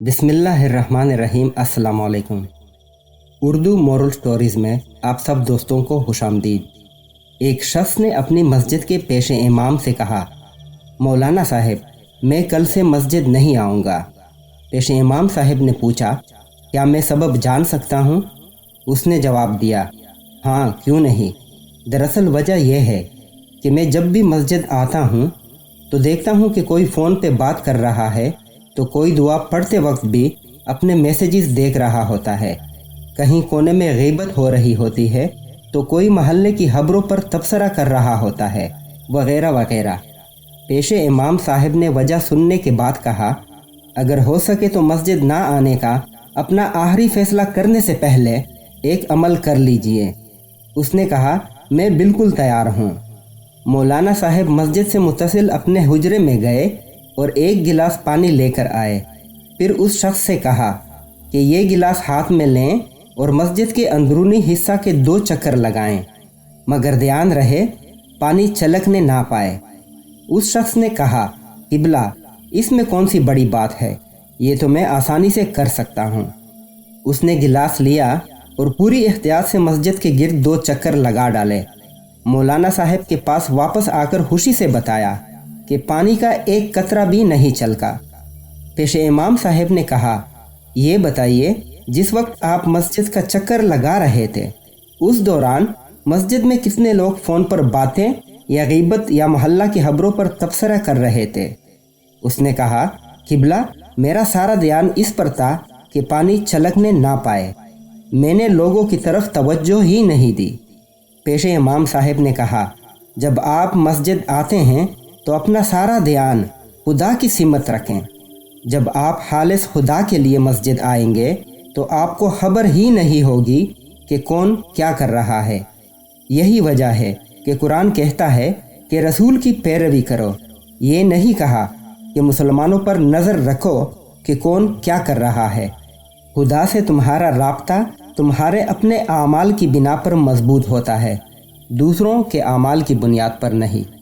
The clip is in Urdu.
بسم اللہ الرحمن الرحیم۔ السلام علیکم۔ اردو مورل سٹوریز میں آپ سب دوستوں کو خوش آمدید۔ ایک شخص نے اپنی مسجد کے پیش امام سے کہا، مولانا صاحب میں کل سے مسجد نہیں آؤں گا۔ پیش امام صاحب نے پوچھا، کیا میں سبب جان سکتا ہوں؟ اس نے جواب دیا، ہاں کیوں نہیں۔ دراصل وجہ یہ ہے کہ میں جب بھی مسجد آتا ہوں تو دیکھتا ہوں کہ کوئی فون پہ بات کر رہا ہے تو کوئی دعا پڑھتے وقت بھی اپنے میسیجز دیکھ رہا ہوتا ہے، کہیں کونے میں غیبت ہو رہی ہوتی ہے تو کوئی محلے کی خبروں پر تبصرہ کر رہا ہوتا ہے، وغیرہ وغیرہ۔ پیش امام صاحب نے وجہ سننے کے بعد کہا، اگر ہو سکے تو مسجد نہ آنے کا اپنا آخری فیصلہ کرنے سے پہلے ایک عمل کر لیجئے۔ اس نے کہا، میں بالکل تیار ہوں۔ مولانا صاحب مسجد سے متصل اپنے حجرے میں گئے اور ایک گلاس پانی لے کر آئے۔ پھر اس شخص سے کہا کہ یہ گلاس ہاتھ میں لیں اور مسجد کے اندرونی حصہ کے 2 چکر لگائیں، مگر دھیان رہے پانی چھلکنے نہ پائے۔ اس شخص نے کہا، قبلہ اس میں کون سی بڑی بات ہے، یہ تو میں آسانی سے کر سکتا ہوں۔ اس نے گلاس لیا اور پوری احتیاط سے مسجد کے گرد 2 چکر لگا ڈالے۔ مولانا صاحب کے پاس واپس آ کر خوشی سے بتایا کہ پانی کا ایک قطرہ بھی نہیں چھلکا۔ پیش امام صاحب نے کہا، یہ بتائیے جس وقت آپ مسجد کا چکر لگا رہے تھے اس دوران مسجد میں کتنے لوگ فون پر باتیں یا غیبت یا محلہ کی خبروں پر تبصرہ کر رہے تھے؟ اس نے کہا، قبلہ میرا سارا دھیان اس پر تھا کہ پانی چھلکنے نہ پائے، میں نے لوگوں کی طرف توجہ ہی نہیں دی۔ پیش امام صاحب نے کہا، جب آپ مسجد آتے ہیں تو اپنا سارا دھیان خدا کی سمت رکھیں۔ جب آپ خالص خدا کے لیے مسجد آئیں گے تو آپ کو خبر ہی نہیں ہوگی کہ کون کیا کر رہا ہے۔ یہی وجہ ہے کہ قرآن کہتا ہے کہ رسول کی پیروی کرو، یہ نہیں کہا کہ مسلمانوں پر نظر رکھو کہ کون کیا کر رہا ہے۔ خدا سے تمہارا رابطہ تمہارے اپنے اعمال کی بنا پر مضبوط ہوتا ہے، دوسروں کے اعمال کی بنیاد پر نہیں۔